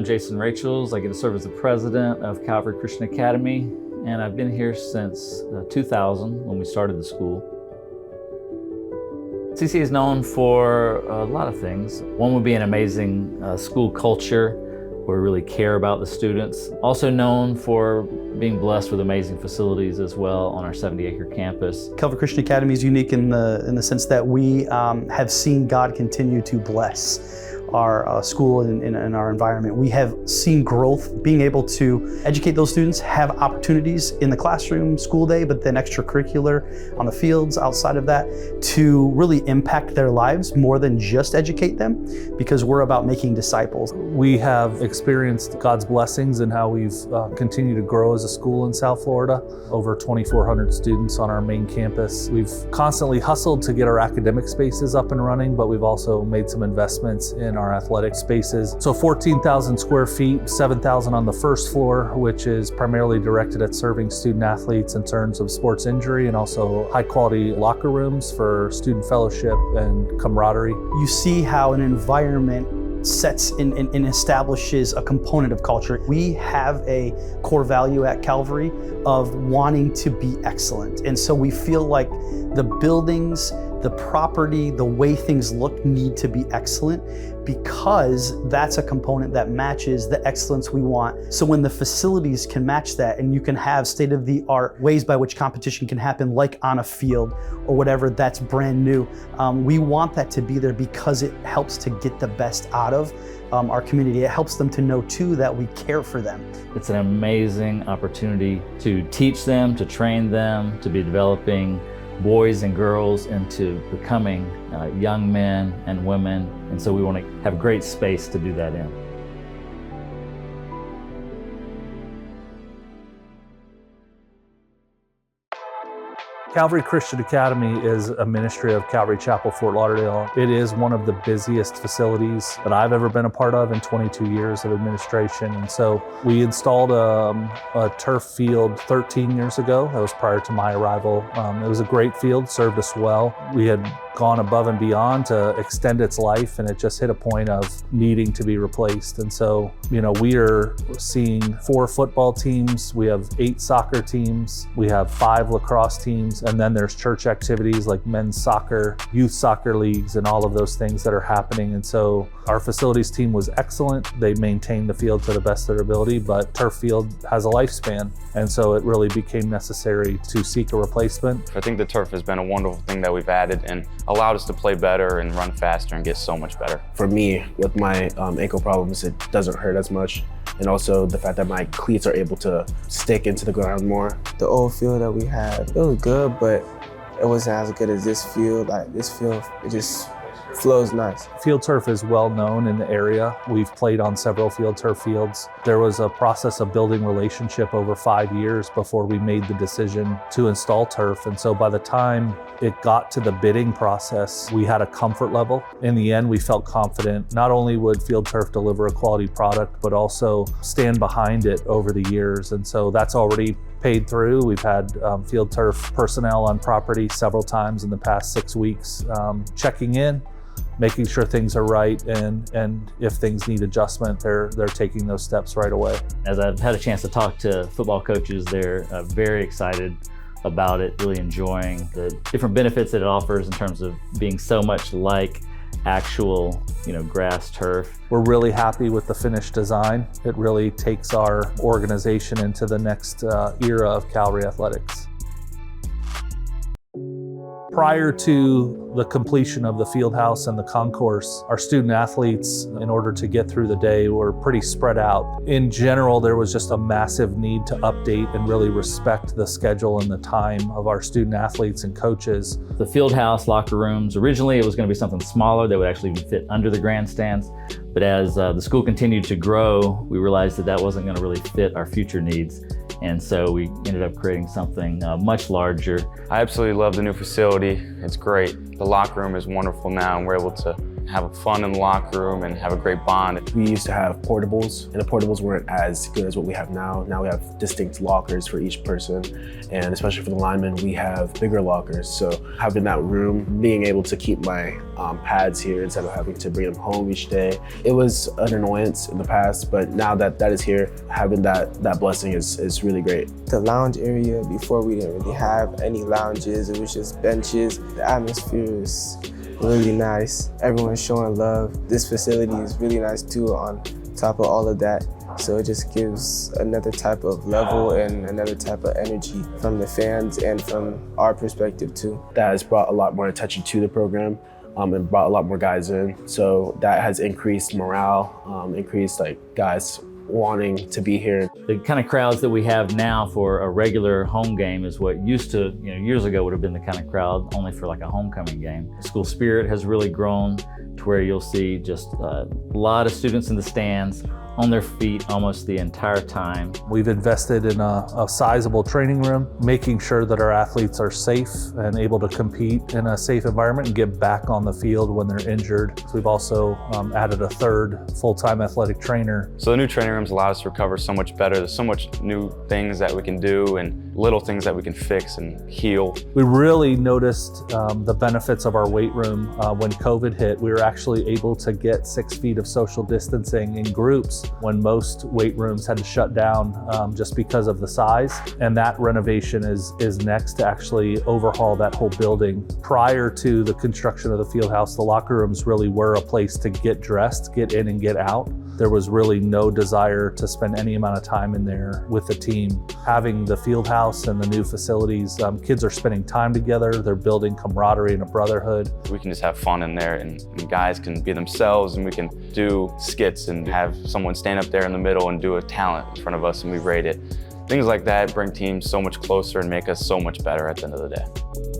Jason Rachels. I get to serve as the president of Calvary Christian Academy, and I've been here since 2000 when we started the school. CC is known for a lot of things. One would be an amazing school culture where we really care about the students. Also known for being blessed with amazing facilities as well on our 70-acre campus. Calvary Christian Academy is unique in the sense that we have seen God continue to bless our school and our environment. We have seen growth, being able to educate those students, have opportunities in the classroom, school day, but then extracurricular on the fields outside of that to really impact their lives more than just educate them, because we're about making disciples. We have experienced God's blessings in how we've continued to grow as a school in South Florida. Over 2,400 students on our main campus. We've constantly hustled to get our academic spaces up and running, but we've also made some investments in our athletic spaces. So 14,000 square feet, 7,000 on the first floor, which is primarily directed at serving student athletes in terms of sports injury, and also high quality locker rooms for student fellowship and camaraderie. You see how an environment sets and establishes a component of culture. We have a core value at Calvary of wanting to be excellent. And so we feel like the buildings, the property, the way things look need to be excellent, because that's a component that matches the excellence we want. So when the facilities can match that and you can have state-of-the-art ways by which competition can happen, like on a field or whatever that's brand new, we want that to be there because it helps to get the best out of our community. It helps them to know too that we care for them. It's an amazing opportunity to teach them, to train them, to be developing boys and girls into becoming young men and women. And so we want to have great space to do that in. Calvary Christian Academy is a ministry of Calvary Chapel Fort Lauderdale. It is one of the busiest facilities that I've ever been a part of in 22 years of administration. And so we installed a turf field 13 years ago. That was prior to my arrival. It was a great field, served us well. We had gone above and beyond to extend its life, and it just hit a point of needing to be replaced. And so, we are seeing 4 football teams, we have 8 soccer teams, we have 5 lacrosse teams, and then there's church activities like men's soccer, youth soccer leagues, and all of those things that are happening. And so our facilities team was excellent. They maintained the field to the best of their ability, but turf field has a lifespan. And so it really became necessary to seek a replacement. I think the turf has been a wonderful thing that we've added and allowed us to play better and run faster and get so much better. For me, with my ankle problems, it doesn't hurt as much. And also the fact that my cleats are able to stick into the ground more. The old field that we had, it was good, but it wasn't as good as this field. Like this field, it just flows nice. Field turf is well known in the area. We've played on several field turf fields. There was a process of building relationship over 5 years before we made the decision to install turf. And so by the time it got to the bidding process, we had a comfort level. In the end, we felt confident not only would field turf deliver a quality product, but also stand behind it over the years. And so that's already paid through. We've had field turf personnel on property several times in the past 6 weeks, checking in, making sure things are right, and if things need adjustment, they're taking those steps right away. As I've had a chance to talk to football coaches, they're very excited about it, really enjoying the different benefits that it offers in terms of being so much like actual, grass turf. We're really happy with the finished design. It really takes our organization into the next era of Calvary athletics. Prior to the completion of the Fieldhouse and the concourse, our student athletes, in order to get through the day, were pretty spread out. In general, there was just a massive need to update and really respect the schedule and the time of our student athletes and coaches. The Fieldhouse locker rooms, originally it was going to be something smaller that would actually fit under the grandstands. But as the school continued to grow, we realized that wasn't going to really fit our future needs. And so we ended up creating something much larger. I absolutely love the new facility. It's great. The locker room is wonderful now, and we're able to have fun in the locker room and have a great bond. We used to have portables, and the portables weren't as good as what we have now. Now we have distinct lockers for each person, and especially for the linemen, we have bigger lockers. So having that room, being able to keep my pads here instead of having to bring them home each day, it was an annoyance in the past, but now that that is here, having that blessing is really great. The lounge area, before we didn't really have any lounges, it was just benches. The atmosphere is really nice. Everyone's showing love. This facility is really nice too on top of all of that. So it just gives another type of level and another type of energy from the fans and from our perspective too. That has brought a lot more attention to the program and brought a lot more guys in. So that has increased morale, increased like guys wanting to be here. The kind of crowds that we have now for a regular home game is what used to, years ago would have been the kind of crowd only for like a homecoming game. The school spirit has really grown to where you'll see just a lot of students in the stands on their feet almost the entire time. We've invested in a sizable training room, making sure that our athletes are safe and able to compete in a safe environment and get back on the field when they're injured. We've also added a third full-time athletic trainer. So the new training rooms allow us to recover so much better. There's so much new things that we can do and little things that we can fix and heal. We really noticed the benefits of our weight room when COVID hit. We were actually able to get 6 feet of social distancing in groups when most weight rooms had to shut down just because of the size. And that renovation is next to actually overhaul that whole building. Prior to the construction of the Fieldhouse, the locker rooms really were a place to get dressed, get in and get out. There was really no desire to spend any amount of time in there with the team. Having the Fieldhouse and the new facilities, kids are spending time together, they're building camaraderie and a brotherhood. We can just have fun in there and guys can be themselves and we can do skits and have someone stand up there in the middle and do a talent in front of us and we rate it. Things like that bring teams so much closer and make us so much better at the end of the day.